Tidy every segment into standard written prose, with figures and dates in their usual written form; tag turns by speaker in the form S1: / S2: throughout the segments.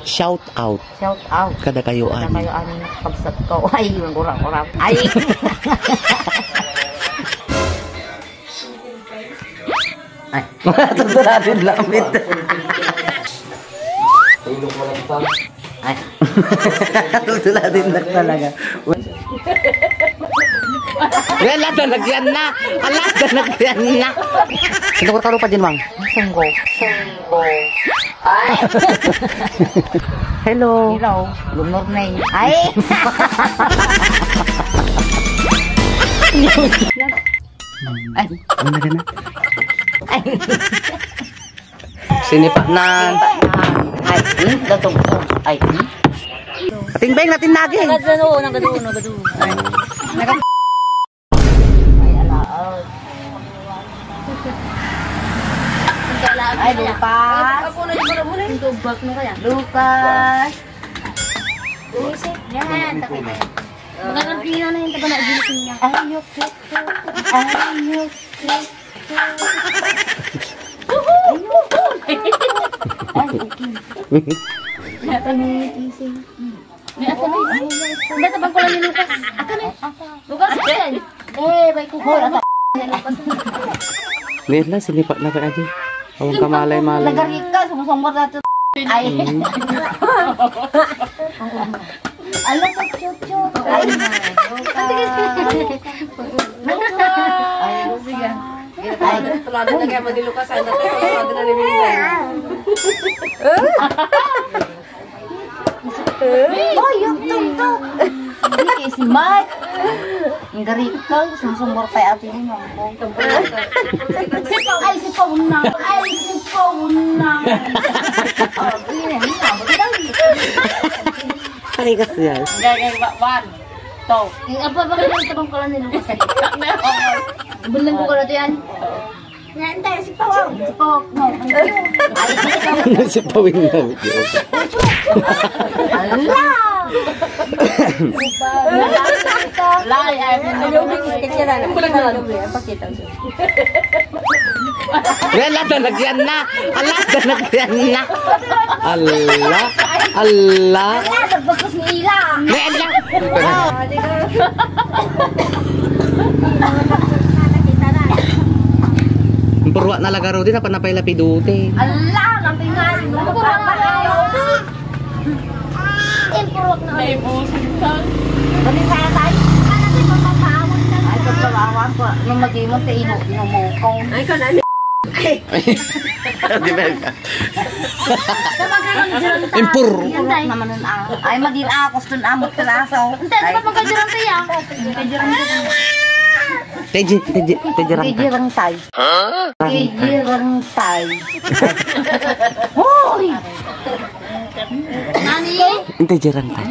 S1: Shout out.
S2: Shout out.
S1: Kada kayo
S2: Kada kayo ani pagsat ko. Ay, yung kurang-kurang. Ay. Ay.
S1: Tugto natin lamit.
S2: Ay.
S1: Tugto natin lang talaga. Wala na, nagyan na. Ala, nagyan na. Sino ko taro pa din, Mang?
S2: Sunggo. Ay.
S1: Hello.
S2: Hello. Good morning. Ay. Ay.
S1: Ano na gana? Ay. Sinipa na.
S2: Ay. Datong. Ay.
S1: Tingbeng natin lagi.
S2: Nagano. Ay. Ay, Lucas. Lucas. Yan, takot. Magkakagina na yung taga na gilising niya. Ayok, kito. Ayok, kito. Ay, okay. Nata mo yung kising. Nata mo yung kising. Nata bang kulang ni Lucas? Ata na yun. Lucas, Ben. May kuhol.
S1: Ngayon lang, sinipa na ba aja? Awang kamalay-malay.
S2: Nagarik ka, sumusumbar na ito. Ay. Alam sa chuchu. Ay. Ay, sige. Ay, tulad na kaya madilukas ay natin. Tulad na ni Minda. Oh, yung tung-tung. Hindi si Mike. Nagarik ka, sumusumbar pa atin yung ay, si Pauna. Ay, si Pauna. Oh, ini na.
S1: Ay, kasi yan.
S2: Gagay, one. To. Yung apa ba kayo tabang ko lang ni Lucas? Bulan ko ka na ito yan. Naantay, si Pawag. Si Pawag, no. Ay,
S1: Si Pawing na.
S2: ala! Lay, ay,
S1: Wala na, nagyan na. Ala, nagyan na. Ala, ala.
S2: nagbagkas ni Ila.
S1: Wala. Purwa na lagaro din, apa napay lapidute.
S2: Ala, kampingan. Impurok na. May pusing ka. Bali kaya tayo. Ano din magpapawag na. Ay, pagpapawag ko. Nung mag-imot sa inumukong. Ay, ka na.
S1: Impur.
S2: Naman nun ay maging akos dun amot kalasaw. Hindi, di ba magkadirang tayo? Kajirang tay. Kajirang tay. Hoy! Nani?
S1: Inte jarang kan.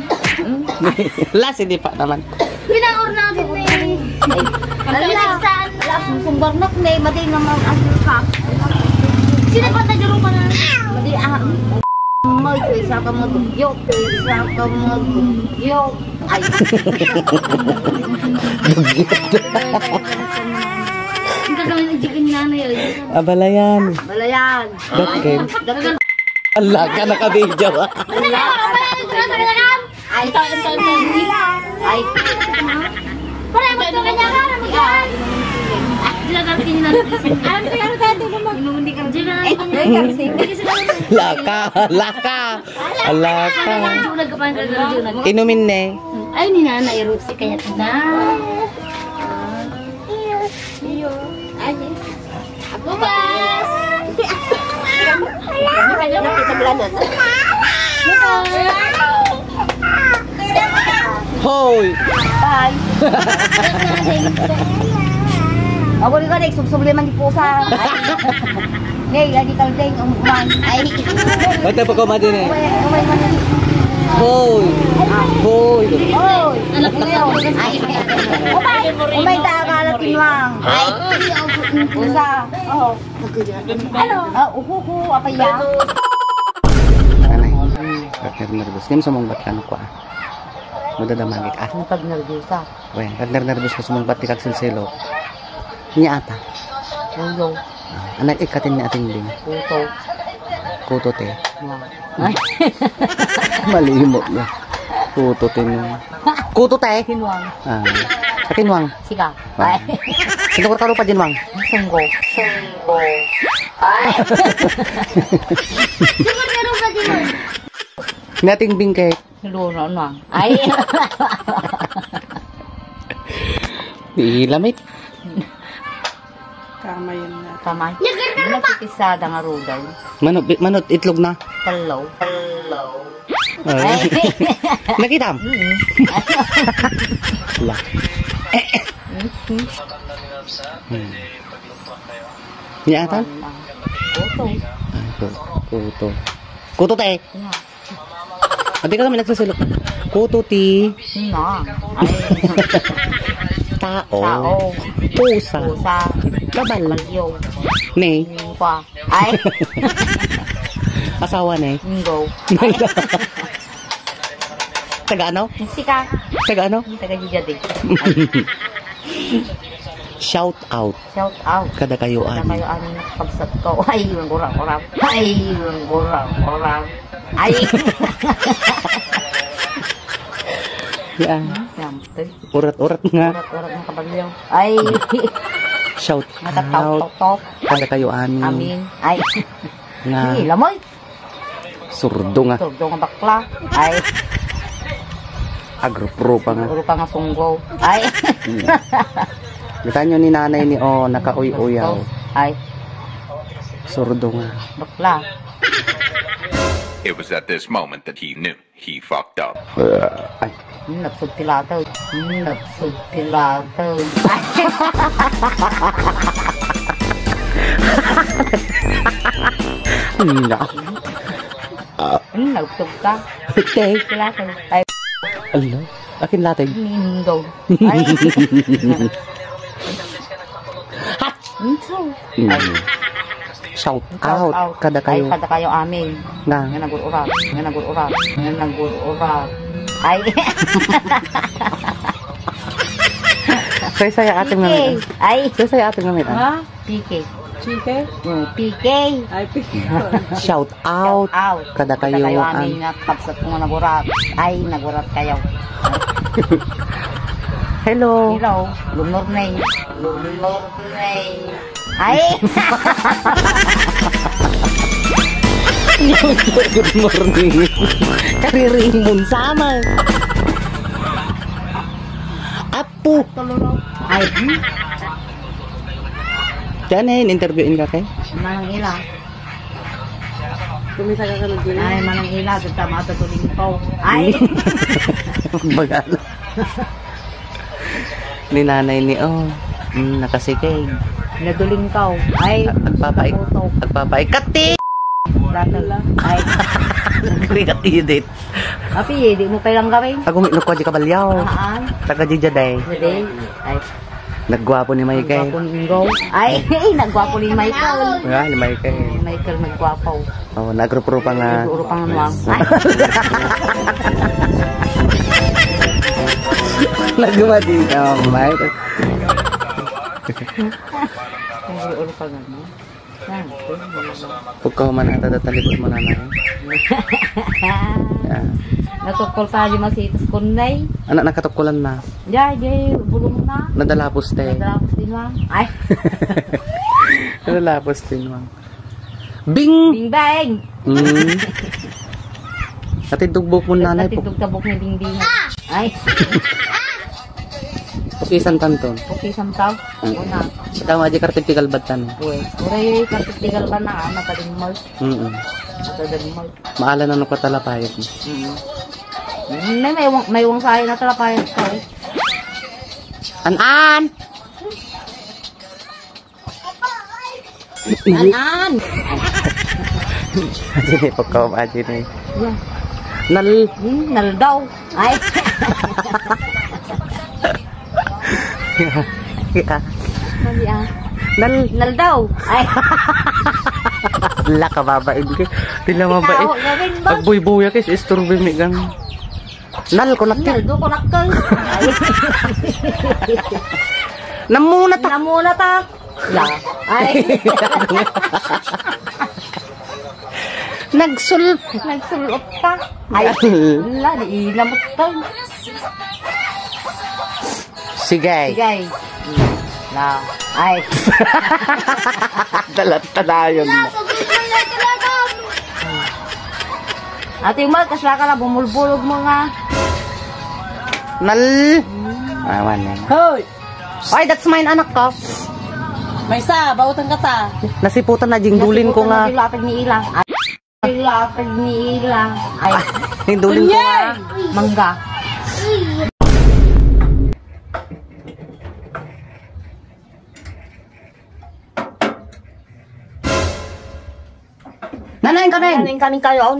S1: Las hindi pa naman.
S2: Pinaor natin na eh. Ala, sumbarnak na eh. Madi naman ang ka. Sino ba tayo pa na? Madi isa ka mag-yok. Isa ka mag-yok. Ay. Ang gagawin ng chicken nanay.
S1: Abalayan.
S2: Balayan.
S1: Dakin. Allah ka naka-video.
S2: Ay, ay. Para mo to kanya ka na mag-ay. Dinadarating na natin. Alam ko ano tayo naman. Inuundi ka
S1: Laka, laka. Laka. Inumin ne.
S2: Ay, ni Nana i-root si kaya na. Ay. Ako mas. Kanya mo kita belanan.
S1: Hoy.
S2: Bye. Ako rin ka na, subliman di pusa. Ngay, lagi kaldeng, umuman. Ay.
S1: Ba't na pa kumadi ne?
S2: Umay man.
S1: Hoy. Hoy.
S2: Hoy. Ay. Umay taakalat tinwang. Ay. Pusa. Oo. Ano? Uhuhu, apaya.
S1: Anay. Partner nervous. Ngayon sumangbat ka na ko ah. Madadamagik ah.
S2: Ang pag-nervyosa.
S1: Wen, partner nervous ka sumangbat di kag silsilo. Niya ata.
S2: Ulo.
S1: Anak ikatin ni ating ding.
S2: Puto.
S1: Kuto te.
S2: Ay.
S1: Malimo na. Kuto tinwang. Kuto tayo.
S2: Kinwang.
S1: Ah. Sa kinwang.
S2: Sika.
S1: Ay. Sino ko talo pa dinwang?
S2: Sunggo. Sunggo. Ay. Sino meron ka din?
S1: Nating bingkay.
S2: Luno nang. Ay.
S1: Ilamit.
S3: Tama yun na.
S2: Kamay. Nakipisada nga rudal.
S1: Manot itlog na.
S2: Hello. Hello.
S1: Ay. Nakita mo? Wala. Niya atan?
S2: Kuto.
S1: Kuto. Kuto tayo. Hindi ka kami nagsasilok. Kuto ti.
S2: Na. Ay.
S1: Tao.
S2: Tao.
S1: Pusa.
S2: Pusa.
S1: Kabal.
S2: Bagyo.
S1: Ne.
S2: Pa. Ay.
S1: Asawa ne.
S2: Go.
S1: Taga ano?
S2: Sika.
S1: Taga ano?
S2: Taga Jijadi.
S1: Shout out.
S2: Shout out.
S1: Kada kayo
S2: Kada
S1: ani.
S2: kayo ani nakapsat ko. Ay, yung gurang-gurang. Ay, yung gurang-gurang. Ay.
S1: Yan.
S2: Yampay.
S1: Urat-urat nga.
S2: Urat-urat ng kabalyo. Ay.
S1: Shout out.
S2: Natataw-tok-tok.
S1: Kada kayo ani.
S2: Amin. Ay.
S1: Nga.
S2: Ay, lamoy.
S1: Surdo nga.
S2: Turdo nga bakla. Ay.
S1: Agro-pro pa nga.
S2: Uro pa nga sunggo. Ay.
S1: Kita nyo ni nanay ni O, nakauy-uyaw.
S2: Ay.
S1: Surdo nga.
S2: Bakla.
S4: It was at this moment that he knew he fucked up.
S1: Ay.
S2: Nagsubtilato. Nagsubtilato. Ay.
S1: Nila.
S2: Nagsub ka.
S1: Tay.
S2: Tilato. Ay.
S1: Ala. Akin latag.
S2: Ningo. Ay. Ay.
S1: Shout out. Kada kayo.
S2: Ay, kada kayo amin.
S1: Nga.
S2: Nga nag-urat. Nga nag-urat. Nga nag-urat. Ay.
S1: Saya ating
S2: PK.
S1: namin.
S2: Ay.
S1: Saya ating namin.
S3: Ha?
S2: PK.
S3: Chike?
S2: PK.
S3: Ay,
S1: Shout out.
S2: Out.
S1: Kada kayo.
S2: amin nga kapsat ko nga nag-urat. Ay, nag-urat kayo.
S1: Hello.
S2: Hello. Good morning. Good morning. Ay.
S1: Good morning. Karirimon sama. Apo.
S2: Ay.
S1: Diyan eh, interviewin ka kay?
S2: Manang ila.
S3: kumisa ka ka ng
S2: Ay, manang ila. Tama ito tuling ko. Ay.
S1: Bagala. Ni nanay ni O. Nakasigay.
S2: Naduling ka. Ay.
S1: Agpapaik. Kati!
S2: Latala. Ay.
S1: Nagkrigat edit.
S2: Api, di mo kailang gawin.
S1: Ako may lukwa di kabalyaw.
S2: Haan.
S1: Taga di jaday.
S2: Jadi. Ay.
S1: Nagwapo ni Michael.
S2: Nagwapo ni Ingo. Ay, nagwapo ni Michael.
S1: Nga, ni Michael.
S2: Michael nagwapo.
S1: Oh, nagro-pro pa nga.
S2: Uro pang anuang. Ay.
S1: Nagumadi ka, Michael.
S2: Uro pang ano. Yan.
S1: Huwag ka man ata tatalibot mo na na.
S2: Natukol pa di masitas kunday.
S1: Anak nakatukulan na.
S2: Jay, bulong na.
S1: Nadalapos te.
S2: Nadrapos din lang. Ay.
S1: Nadalapos din mo. Bing!
S2: Bing bang.
S1: Ati dugbok mo nanay po.
S2: Natitog tabok ni Bing Bing. Ay.
S1: Pukisan kanton.
S2: Okay, samtaw. Una.
S1: Kita mo aja kartipikal batan.
S2: Uy. Uray, kartigal ba na? Mataling mall. Mataling mall.
S1: Maala na ko talapayot mo.
S2: May wang sayo na talapayot ka eh.
S1: An-an!
S2: Anan!
S1: Aji ni pagkaw aji ni.
S2: Yeah.
S1: Nal.
S2: Nal daw. Ay. Mali ah. Nal daw. Ay.
S1: La ka babae ko. Tila mabae.
S2: Tawag gawin ba?
S1: Pag buy-buya kay istorbe mi gang. Nal ko nakil.
S2: Nal do ko nakal. Ay.
S1: Namuna ta.
S2: Namuna ta. La. Ay. Nagsulot ka. Ay, wala, ilamot ka.
S1: Sige.
S2: Sige. Na, ay.
S1: Tala yun.
S2: Ate Mal, kasla ka na, bumulbulog mo nga.
S1: Nal. Awan na.
S2: Hoy!
S1: Ay, that's mine, anak ko.
S2: May isa, bautan ka ta.
S1: Nasiputan na, jinggulin ko nga.
S2: Lapag ni Ilang. Ay, lapag ni Ilang. Ay,
S1: Jinggulin ko nga.
S2: mangga.
S1: Nanayin ka rin.
S2: Kaning kaming kayon.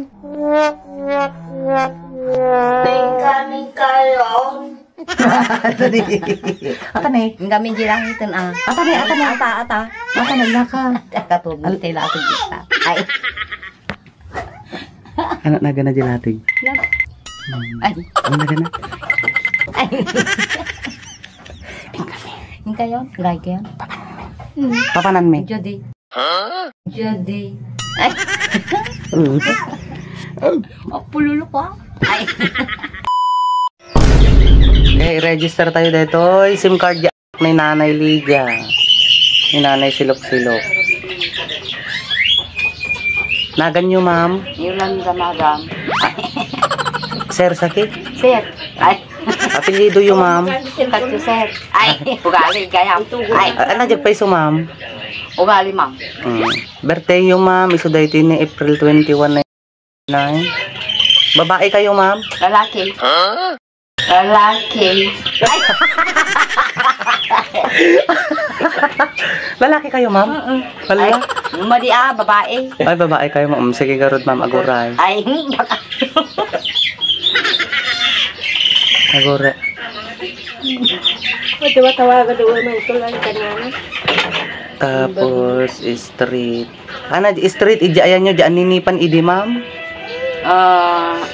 S2: Kaming kayon.
S1: Ata ni.
S2: Ang kaming girang itin ah.
S1: Ata ni.
S2: Ata.
S1: Ata ni laka.
S2: Katulog tayo lahat ng kita. Ay.
S1: Anak na gana dilatig.
S2: Ay.
S1: Ano na gana?
S2: Ay. Yung kayon. Gay kayon.
S1: Papanan me.
S2: Jody. Jody. Ay. Pululo ko ah. Ay.
S1: Okay, register tayo dito. SIM card ni Nanay Lydia. Ni Nanay Silok-Silok. Nagan nyo, ma'am?
S2: Yung lang madam.
S1: Sir, sakit?
S2: Sir. Ay.
S1: Apelido yung ma'am.
S2: Katyo sir. Ay. Ugali gaya. Ay.
S1: Ano dyan pa iso, ma'am?
S2: Ugali ma'am.
S1: Birthday yung ma'am. Iso dahito ni April 21, 1999. Babae kayo, ma'am?
S2: Lalaki. Lalaki. Ay.
S1: Lalaki kayo, ma'am? Wala?
S2: Madi babae.
S1: Ay, babae kayo, ma'am. Sige, garod, ma'am. Aguray.
S2: Ay, baka.
S1: Aguray.
S2: Tawa-tawaga doon man ito lang kanana.
S1: Tapos, street. Ano, street, ayan nyo, dyan ninipan, idi, ma'am?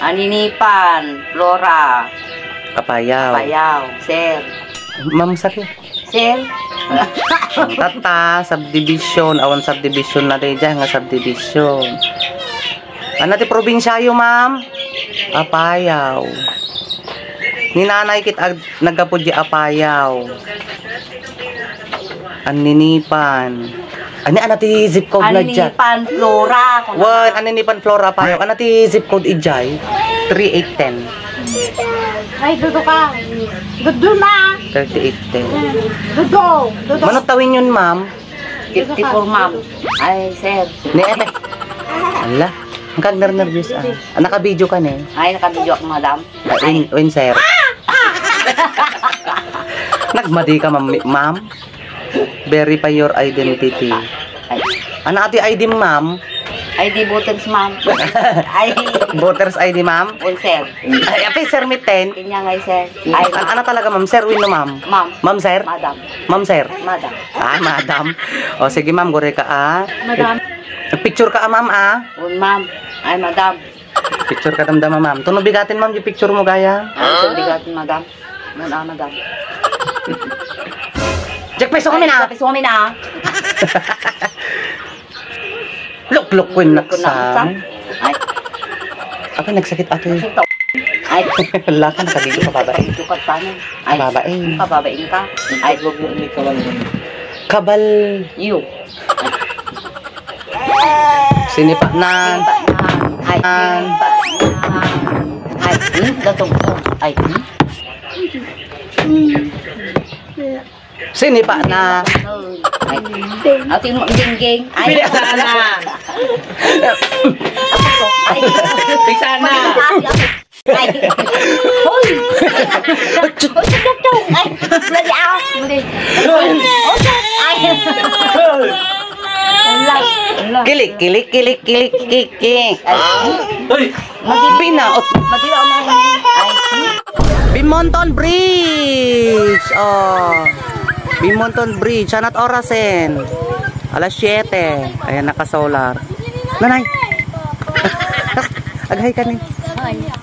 S2: Aninipan, Flora,
S1: Kapayaw.
S2: Payaw, Sir.
S1: Ma'am, sakit.
S2: Sir.
S1: Tata, subdivision. Awan subdivision na rin dyan, nga subdivision. Ano ti probinsyayo, ma'am? Apayaw. Ni nanay kit nagkapod di Apayaw. Aninipan. Ano ti zip code na dyan?
S2: Aninipan, Flora.
S1: One, Aninipan, Flora, Apayaw. Ano ti zip code ijay? 3810.
S2: Ay, dudo ka. Dudo na.
S1: 3810.
S2: Dudo.
S1: Manot tawin yun, ma'am?
S2: 54, ma'am. Ay, Sir.
S1: Ni ete. Ala. Ang kag-nervous ah. Naka-video ka na eh.
S2: Ay, nakabidyo ako, madam.
S1: Win, sir. Nagmadi ka, ma'am. Verify your identity.
S2: Ay,
S1: Ano ati ID, ma'am?
S2: ID voters, ma'am. Ay,
S1: Voters ID, ma'am?
S2: un, Sir.
S1: Ay, api, sir, mit 10.
S2: Kanya ngay, Sir. Ay,
S1: Ano talaga, ma'am? Sir, win no, ma'am?
S2: ma'am.
S1: Ma'am, sir?
S2: Madam.
S1: Ma'am, sir?
S2: Madam.
S1: Ah, madam. O, sige, ma'am, gore ka, ah.
S2: Madam.
S1: Picture ka, ma'am, ah.
S2: Un, ma'am. Ay, madam.
S1: Picture ka, damdama, ma'am. Tuno bigatin, ma'am, yung picture mo, gaya.
S2: Ay, bigatin, madam. Muna, madam.
S1: Jack, peso kami na.
S2: Peso kami na.
S1: Luk-luk ko yung naksa.
S2: Ay,
S1: Ako, nagsakit ato yun.
S2: ay,
S1: Wala ka, nakagigil ka, babae.
S2: dukat pa nun. Ay,
S1: Babae.
S2: pababain ka. Ay,
S1: Kabal.
S2: you.
S1: Sinipa nan.
S2: Ay, ay, datong ko. Ay,
S1: Sinipa na.
S2: ay, ating mo gingging. Ay,
S1: Sana.
S2: ay,
S1: Sana.
S2: ay, hoy! Hoy, tututong! Ay, bloody out! Ay, ala.
S1: Kilik, kilik, kilik, kilik, kilik. Binaot.
S2: Madilaw na yun. Ay,
S1: Bimonton Bridge. Oh. Bimonton Bridge. Anat orasen. Alas 7. Ayan, naka-solar. Nanay. Aghay ka ni.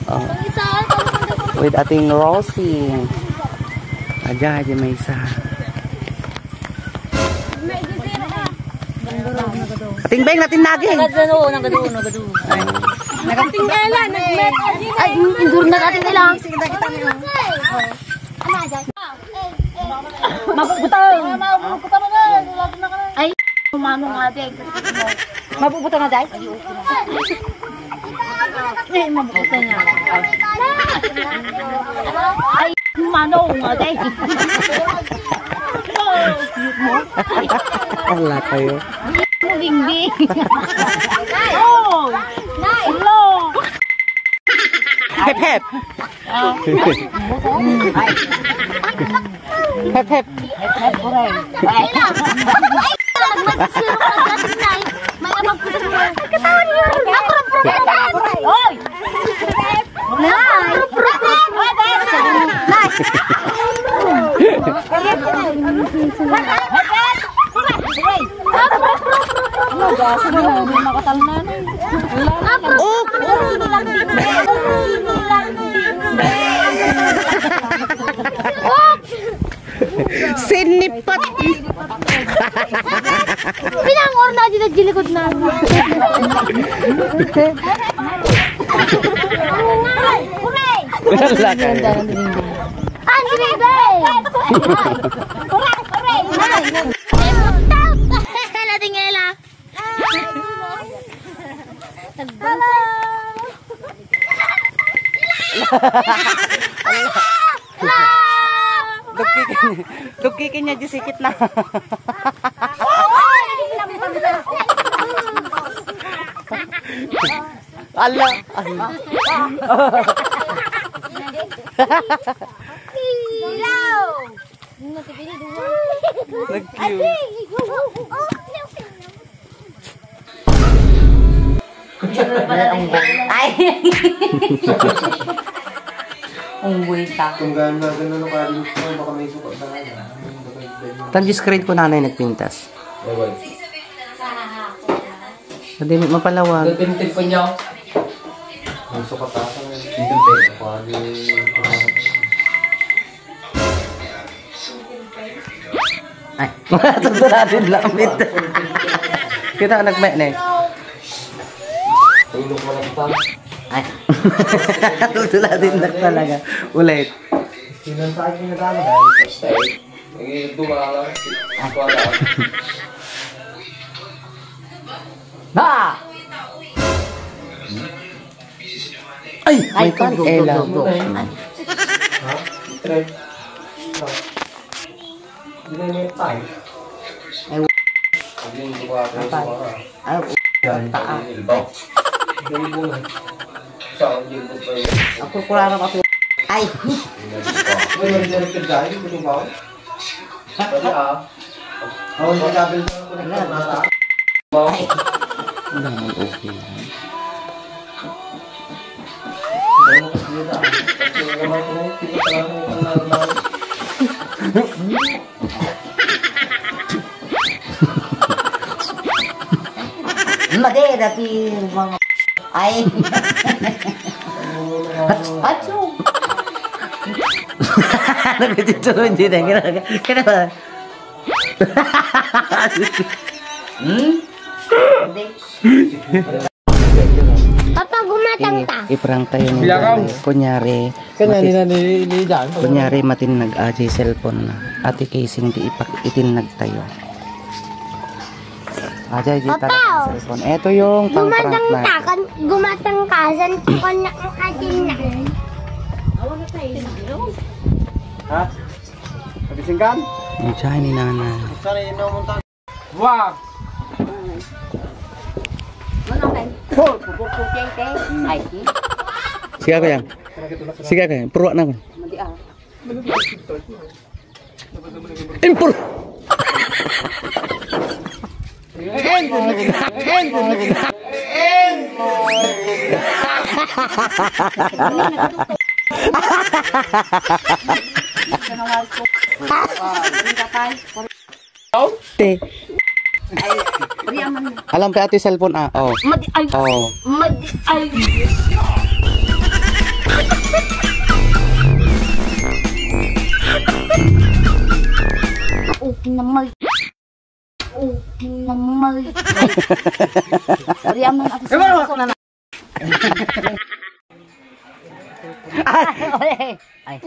S1: Oh. With ating Rosie. Aja, aja may isa. Ati Tingbeng natin naging.
S2: Nagaduno. Nagatingala, nagmet. Ay, indur na natin nila. Mapuputang. Ay, umano nga din. Mapuputang nga din? Eh, mapuputang nga. Ay, umano nga din.
S1: Wala kayo.
S2: Bingbing. Oh! Hello!
S1: Hep hep. Hep hep. Sinipat.
S2: Pinangor na din nagjilikod na. Hooray!
S1: Wala kayo.
S2: Andre Bay! Hooray! Hela tingela.
S1: Dukikin niya di sikit na. Allah. Nag-cute.
S2: Ay!
S1: Unggoy ta.
S3: Kung gano'n na gano'n ka rin ito, baka may sukat na nga.
S1: Tanji screen ko nanay nagpintas. Hindi mapalawag.
S3: Tintin pa niya. May sukat na sa tintin.
S1: Ay, matagdo natin lamit. Kita nagme na eh.
S3: Tulog mo lang ito.
S1: Ay. Tutula din na talaga. Ulit.
S3: Sinansahin niya na dami dahil basta eh. Nag-iiduwa lang. Wala.
S1: Ha! Ay! May kanela.
S3: Ha? Try. Hindi na may time.
S1: Ay,
S3: Hindi yung duwa ka yung suwara.
S1: ay,
S3: Dahil
S1: taa.
S3: yung ilbaw. Hindi mo na. Saan yung ilbaw pa yun?
S1: Ako kurarap ako. Ay!
S3: May marinig ka dahil, ito ba? Pwede Ako yung kabel sa ako nagpapasta.
S1: Ay! Ang naman okay lang.
S3: Dahil mo kasi nila. Kasi naman ko na yung tipo talaga ng
S1: Madera, ti mga... Ay! Acho! Nagtituloy din ang ginagawa. Kaya ba?
S2: Papa, gumatang ta.
S1: Iprank tayo ng
S3: Bilakaw.
S1: kunyari.
S3: Kanya ni Jan.
S1: Kunyari matinag aji cellphone na. Ati casing di itinag tayo. Aja di
S2: Papa.
S1: talaga cellphone. Ito yung pang-prank
S2: Gumatang
S1: natin.
S2: ta. Gumatang ka. San ko na ang atin na.
S3: Ha? Nagisingkan?
S1: Ang tiyahin ni nanay.
S3: Sana yun na munta. Wag!
S1: Sige ka yan. Sige ka yan. Puro na ko. Impur! Te. Alam pa ito yung cellphone ah. Oh.
S2: Madi ay.
S1: Oh.
S2: Madi ay. Okay naman. Okay naman. Oriam man ako sa na. Ay.